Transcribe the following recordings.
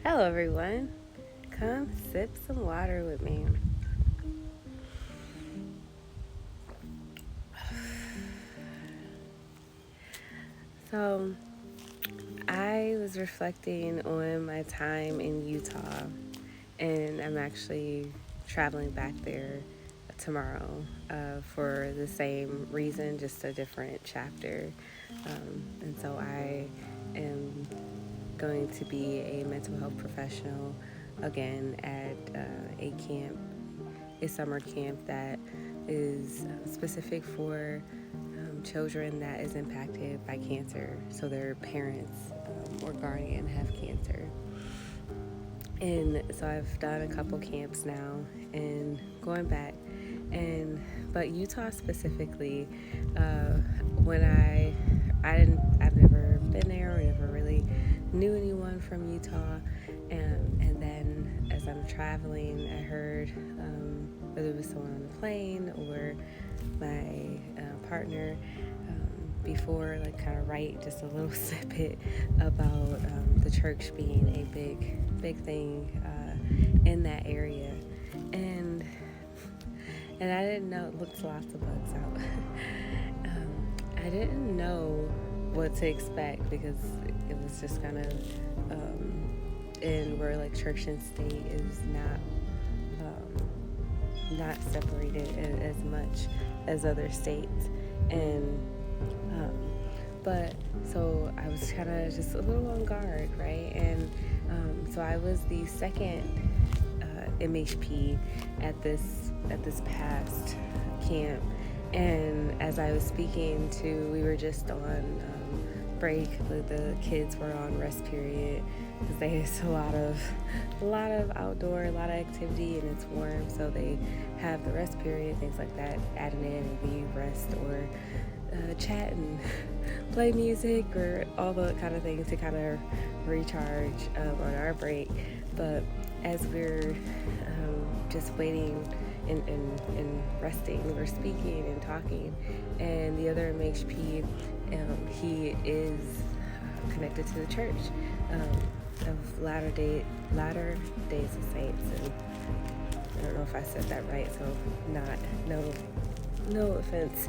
Hello, everyone. Come sip some water with me. So, I was reflecting on my time in Utah, and I'm actually traveling back there tomorrow for the same reason, just a different chapter. And so, I am going to be a mental health professional again at a summer camp that is specific for children that is impacted by cancer. So their parents or guardian have cancer. And so I've done a couple camps now and going back. But Utah specifically, when I've never been there or never really knew anyone from Utah. And then as I'm traveling, I heard whether it was someone on the plane or my partner before, like kind of write just a little snippet about the church being a big thing in that area. And and I didn't know, looked lots of bugs out. I didn't know what to expect because it was just kind of in where like church and state is not separated as much as other states. And but so I was kind of just a little on guard, right? And so I was the second MHP at this past camp. And as I was speaking to, we were just on break. The kids were on rest period because there's a lot of outdoor, a lot of activity, and it's warm. So they have the rest period, things like that, added in, and we rest or chat and play music or all the kind of things to kind of recharge on our break. But as we're just waiting and resting, we're speaking and talking, and the other MHP, he is connected to the church of Latter Days of Saints, and I don't know if I said that right, so no offense.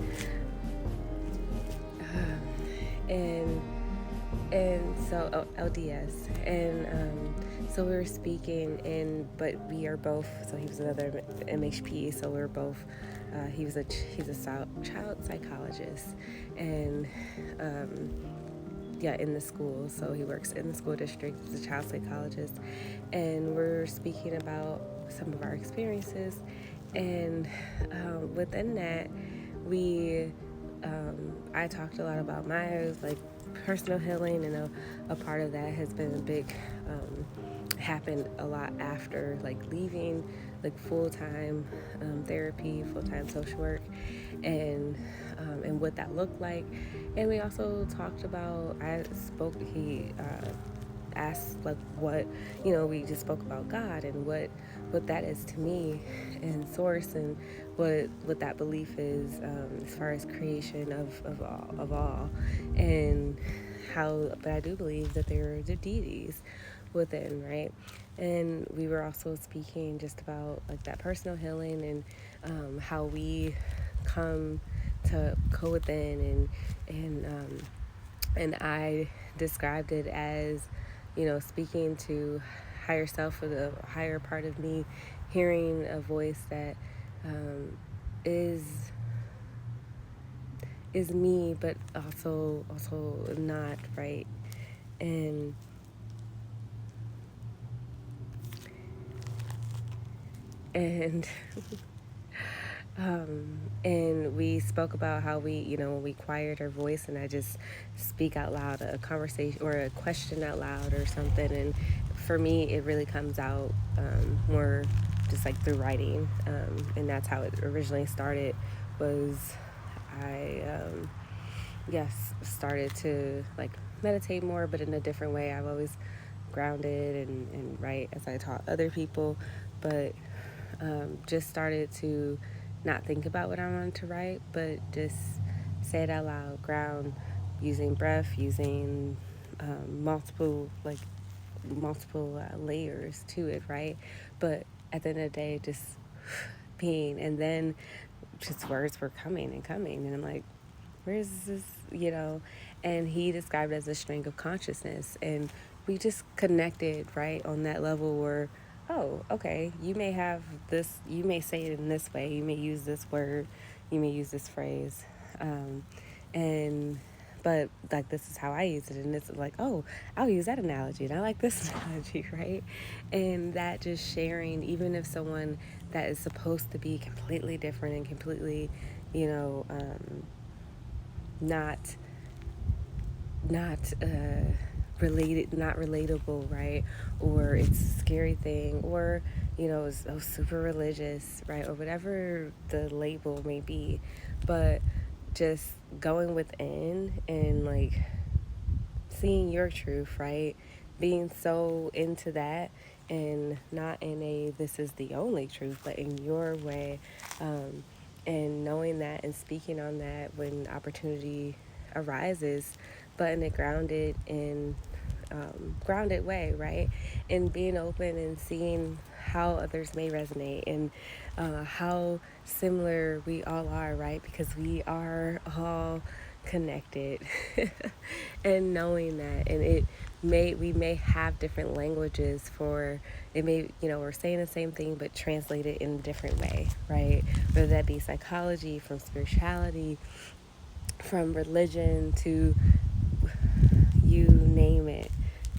And so LDS, and so we were speaking, but we are both. So he was another MHP, so we're both. He's a child psychologist, and in the school. So he works in the school district as a child psychologist, and we're speaking about some of our experiences, and within that, I talked a lot about my personal healing, and a part of that has been a big happened a lot after leaving full-time therapy, full-time social work, and what that looked like. And we also talked about, he asked what, we just spoke about God and what that is to me and source, and what that belief is as far as creation of all, and how, but I do believe that there are the deities within, right? And we were also speaking just about that personal healing, and how we come to go within, and I described it as, speaking to higher self, or the higher part of me, hearing a voice that is me, but also not, right? And and and we spoke about how when we quiet our voice, and I just speak out loud a conversation or a question out loud or something, and for me it really comes out more just through writing, and that's how it originally started. Was I started to meditate more, but in a different way. I've always grounded and write as I taught other people, but just started to not think about what I wanted to write, but just say it out loud, ground, using breath, using multiple multiple layers to it, right? But at the end of the day, just being, and then just words were coming and coming, and I'm like, where's this, and he described it as a string of consciousness, and we just connected right on that level where, oh, okay, you may have this, you may say it in this way, you may use this word, you may use this phrase, and but like this is how I use it, and it's like, oh, I'll use that analogy, and I like this analogy, right? And that just sharing, even if someone that is supposed to be completely different and completely, you know, not not related, not relatable, right? Or it's a scary thing, or it's super religious, right? Or whatever the label may be, but just going within and like seeing your truth, right? Being so into that, and not in a this is the only truth, but in your way, and knowing that and speaking on that when opportunity arises, but in a grounded way, right? And being open and seeing how others may resonate, and how similar we all are, right? Because we are all connected. And knowing that, and we may have different languages for it, may, we're saying the same thing but translate it in a different way, right? Whether that be psychology, from spirituality, from religion, to you name it,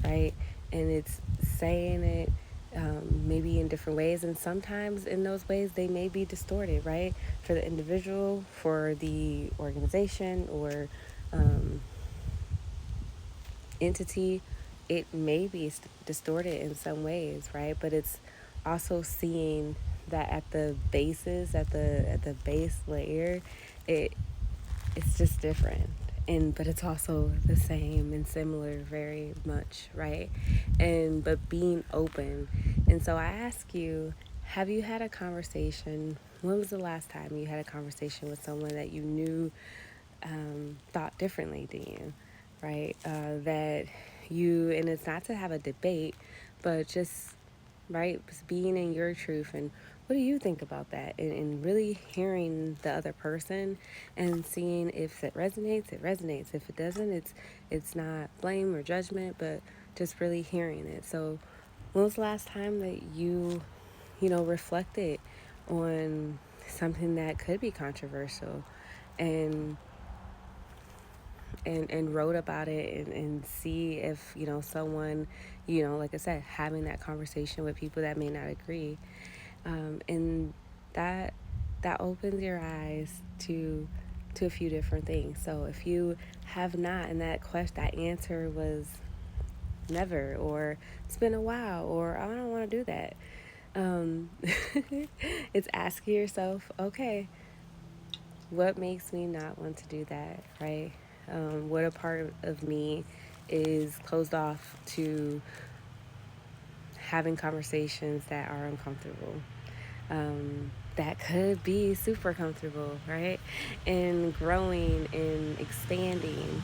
right? And it's saying it, maybe in different ways, and sometimes in those ways they may be distorted, right? For the individual, for the organization, or entity, it may be distorted in some ways, right? But it's also seeing that at the basis, at the base layer, it it's just different, and but it's also the same and similar very much, right? And but being open. And so I ask you, have you had a conversation, when was the last time you had a conversation with someone that you knew thought differently than you, right? That you, and it's not to have a debate, but just, right, just being in your truth, and what do you think about that? And really hearing the other person and seeing if it resonates, it resonates. If it doesn't, it's not blame or judgment, but just really hearing it. So when was the last time that reflected on something that could be controversial, and and wrote about it, and see if someone, like I said, having that conversation with people that may not agree, and that that opens your eyes to a few different things. So if you have not, and that answer was never, or it's been a while, or I don't want to do that, um, it's asking yourself, okay, what makes me not want to do that, right? What a part of me is closed off to having conversations that are uncomfortable, that could be super comfortable, right? And growing and expanding.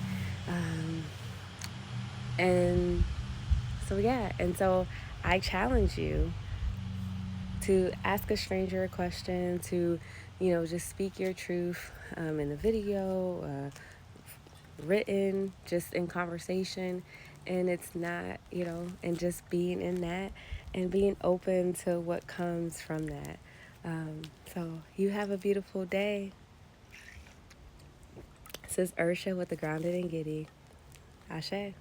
Um, and so, yeah, and so I challenge you to ask a stranger a question, to, just speak your truth, in the video, written, just in conversation. And it's not, and just being in that and being open to what comes from that. So you have a beautiful day. This is Ursha with the Grounded and Giddy. Ashe.